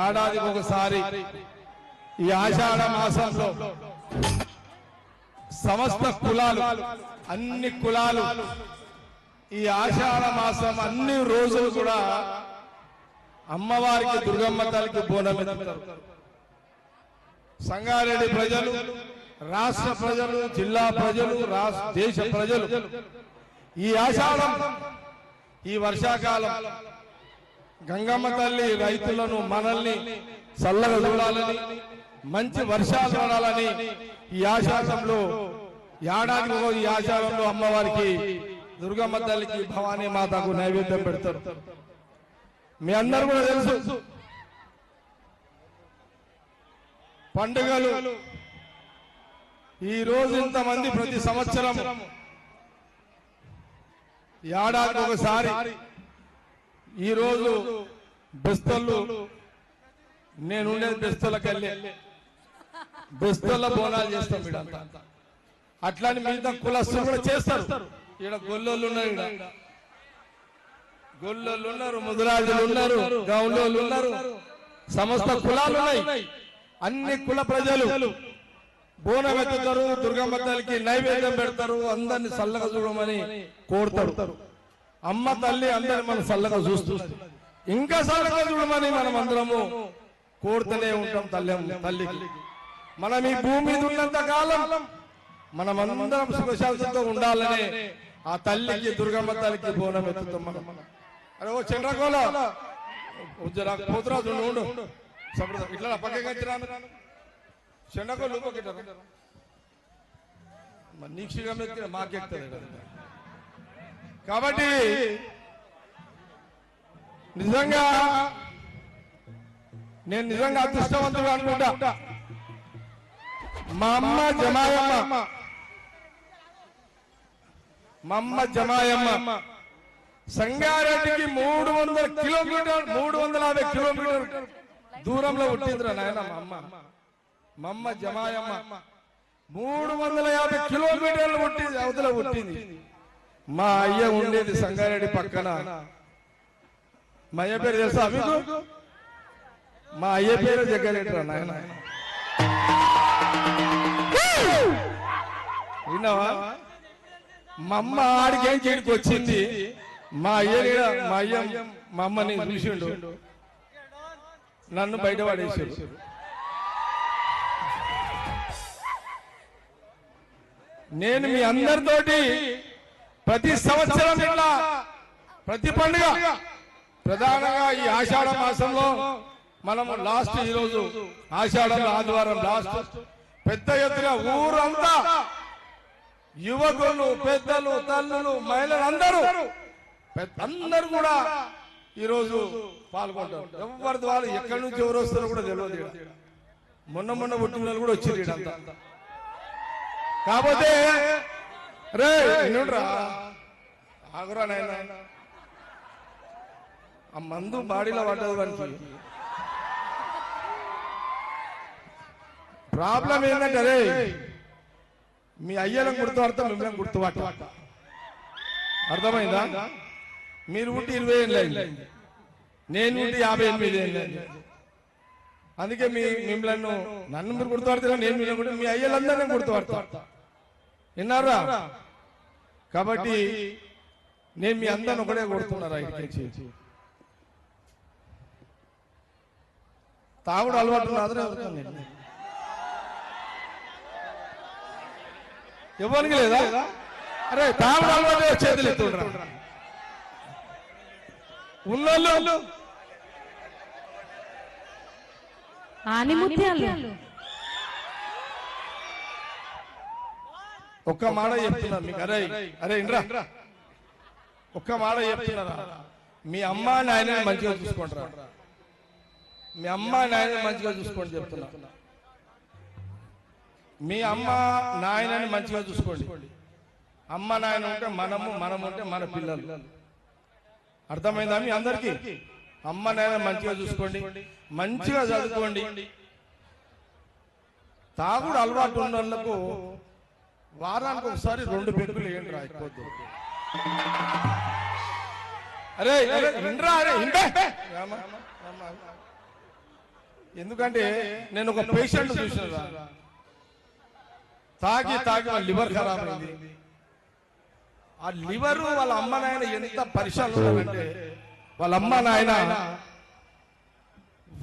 ఏడాదికి ఒకసారి ఈ ఆషాఢ మాసంలో సమస్త కులాలు అన్ని కులాలు ఈ ఆషాఢ మాసం అన్ని రోజులు కూడా అమ్మవారికి దుర్గమ్మ తల్లికి బోనం ఎత్తుతారు. సంగారెడ్డి ప్రజలు, రాష్ట్ర ప్రజలు, జిల్లా ప్రజలు, దేశ ప్రజలు ఈ ఆషాఢం ఈ వర్షాకాలం గంగమ్మ తల్లి రైతులను మనల్ని చల్లగా చూడాలని, మంచి వర్షాలు పడాలని ఈ ఆషాఢంలో ఏడాదికి ఈ ఆషాఢంలో అమ్మవారికి దుర్గమ్మ తల్లికి భవానీ మాతకు నైవేద్యం పెడతారు. మీ అందరూ కూడా తెలుసు పండుగలు ఈ రోజు ఇంతమంది ప్రతి సంవత్సరం ఏడాదికి ఒకసారి ఈ రోజు బెస్తళ్ళు, నేను ఉండేది బెస్తళ్ళకెళ్ళి బెస్తళ్ళ బోనాలు చేస్తాం. వీడంతా అట్లాని మిగతా కులస్తులు కూడా చేస్తారు. ఈడ గొల్లోళ్ళు ఉన్నారు, ఈడ గొల్లోళ్ళు ఉన్నారు, ముదురాజులు ఉన్నారు, గౌలోళ్ళు ఉన్నారు, సమస్త కులాలు ఉన్నాయి. అన్ని కుల ప్రజలు బోనం ఎత్తుతారు, దుర్గమ్మ తల్లికి నైవేద్యం పెడతారు, అందరిని చల్లగా చూడమని కోరుతారు. అమ్మ తల్లి అందరిని మనం చల్లగా చూస్తుంది, ఇంకా చల్లగా చూడమని మనం అందరము కోరుతూనే ఉంటాం తల్లికి. మనం ఈ భూమి మీద ఉన్నంత కాలం మనం అందరం సుఖశాంతితో ఉండాలనే ఆ తల్లికి దుర్గమ్మ తల్లికి బోనం ఎత్తుతాం మనం. అరే ఓ చంద్రకోల పోతురాజు ఉండు ఇట్లా పక్కకి వచ్చిరాను చెండకోళ్ళు నీక్షిగా మాకెక్కుతుంది. కాబట్టి నిజంగా నేను నిజంగా అదృష్టవంతుడు అనుకుంటా. మా అమ్మ జమాయమ్మ సంగారెడ్డికి 300 కిలోమీటర్ 350 కిలోమీటర్ దూరంలో పుట్టిందిరా నాయన మా అమ్మ జమాయమ్మ. 350 కిలోమీటర్లు పుట్టింది, అవతల పుట్టింది. మా అయ్య ఉండేది సంగారెడ్డి పక్కన. మా అయ్య పేరు తెలుసా మీకు? మా అయ్య పేరు జగ్గారెడ్డి నాయన. విన్నావా? మా అమ్మ ఆడికేం చేయడానికి వచ్చింది. మా అయ్య మా అమ్మని చూసిండు, నన్ను బయట పడేసాడు. నేను మీ అందరితోటి ప్రతి సంవత్సరం ఇట్లా ప్రతి పండుగ ప్రధానంగా ఈ ఆషాఢ మాసంలో మనము లాస్ట్ ఈరోజు ఆషాఢంలో ఆదివారం లాస్ట్ పెద్ద ఎత్తున ఊరంతా యువకులు, పెద్దలు, తల్లులు, మహిళలు అందరూ కూడా ఈరోజు పాల్గొంటారు. ఎవరి ద్వారా ఎక్కడి నుంచి ఎవరు వస్తారో కూడా తెలియదు. మొన్న పుట్టిన కూడా వచ్చారు ఇదంతా. కాకపోతే రే రా ఆగురా నాయన, ఆ మందు బాడీలో పడ్డది వానికి. ప్రాబ్లం ఏంటంటే రే మీ అయ్యలను గుర్తుపడతా, మిమ్మల్ని గుర్తుపట్ట. అర్థమైందా? మీరు ఉంటే 20 ఏళ్ళు అయింది, నేను ఉంటే 58 ఏళ్ళు అయింది. అందుకే మిమ్మల్ని నన్ను మీరు గుర్తుపడతారా, నేను మీరు మీ అయ్యలందరినీ గుర్తుపడతా. విన్నారా? కాబట్టి నేను మీ అందరిని ఒకటే కొడుతున్నారా, ఇక్కడికి తాగుడు అలవాటు రాదు ఎవరికి లేదా? అరే తాగుడు అలవాటు చేతులు ఎత్తుండ్రా ఉన్నోళ్ళు. ఒక్క మాట చెప్తున్నారు మీకు. అరే ఇంద్రా ఒక్క మాట చెప్తున్నారా, మీ అమ్మ నాయన మంచిగా చూసుకుంటారా, మీ అమ్మ నాయన మంచిగా చూసుకోండి చెప్తున్నా. మీ అమ్మ నాయనని మంచిగా చూసుకోండి. అమ్మ నాయన ఉంటే మనం ఉంటే మన పిల్లలు. అర్థమైందా మీ అందరికీ? అమ్మ నాయన మంచిగా చూసుకోండి, మంచిగా చదువుకోండి. తాగుడు అలవాటు ఉన్న వాళ్ళకు వారానికి ఒకసారి 2 పెగ్గులు వేయండి రా, అయిపోద్దు. అరే ఇండ్రా, అరే ఇంటే ఎందుకంటే నేను ఒక పేషెంట్ చూసిన తాగి లివర్ ఖరాబ్ అయింది. ఆ లివర్ వాళ్ళ అమ్మ నాయన ఎంత పరిశ్రమ అంటే వాళ్ళ అమ్మ నాయన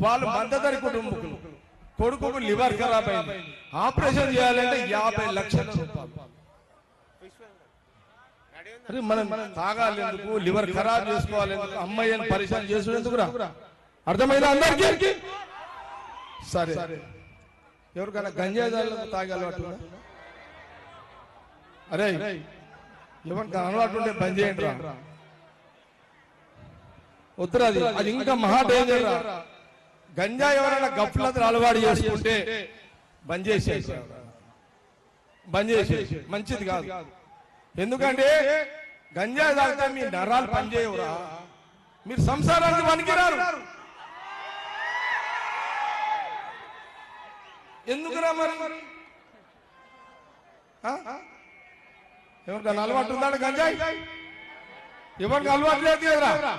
వాళ్ళు మద్దతు కుటుంబకులు కొడుకు లివర్ ఖరాబ్ అయింది, ఆపరేషన్ చేయాలంటే 50 లక్షల రూపాయలు. అరే మనం తాగాలి ఎందుకు, లివర్ ఖరాబ్ చేసుకోవాలి ఎందుకు, అమ్మాయిని పరిశ్రమ చేసుకునేందుకురా? అర్థమైనా అందరికీ? సరే, ఎవరికైనా గంజాయి తాగే అలవాటు? అరే ఎవరికైనా అలవాటు ఉంటే బంద్ చేయండి రా. వద్దురా, అది ఇంకా మహా డేంజర్ రా. గంజా ఎవరైనా గఫ్లత్ అలవాటు చేసుకుంటే బంద్ చేసేసి మంచిది కాదు. ఎందుకంటే గంజాయి తాగితే మీ నరాలు పనిచేయవురా, మీరు సంసారానికి పనికిరారు. ఎందుకురా మరి? ఎవరికైనా అలవాటు ఉందా గంజాయి? ఎవరికి అలవాటు లేదు కదరా?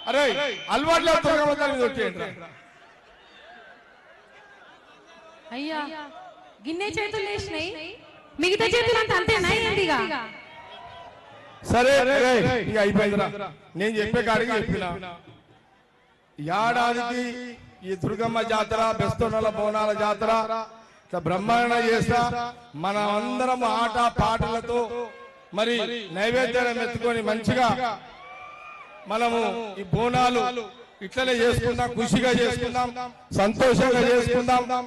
అరే అలవాటు లేదు, దుర్గమ్మ మీద వచ్చేయండి. అయ్యా గిన్నె చేతులు వేసినాయి, మిగతా చేతులు అంతా అంతేనా? ఏంటిగా సరే ఇక అయిపోయిందిరా. నేను చెప్పే కాడికి చెప్పిన ఏడాదికి ఈ దుర్గమ్మ జాతర, బెస్తోనల బోనాల జాతర బ్రహ్మాండ చేస్తా. మనం అందరం ఆట పాటలతో మరి నైవేద్యాన్ని ఎత్తుకొని మంచిగా మనము ఈ బోనాలు ఇట్లనే చేసుకుందాం, ఖుషిగా చేసుకుందాం, సంతోషంగా చేసుకుందాం.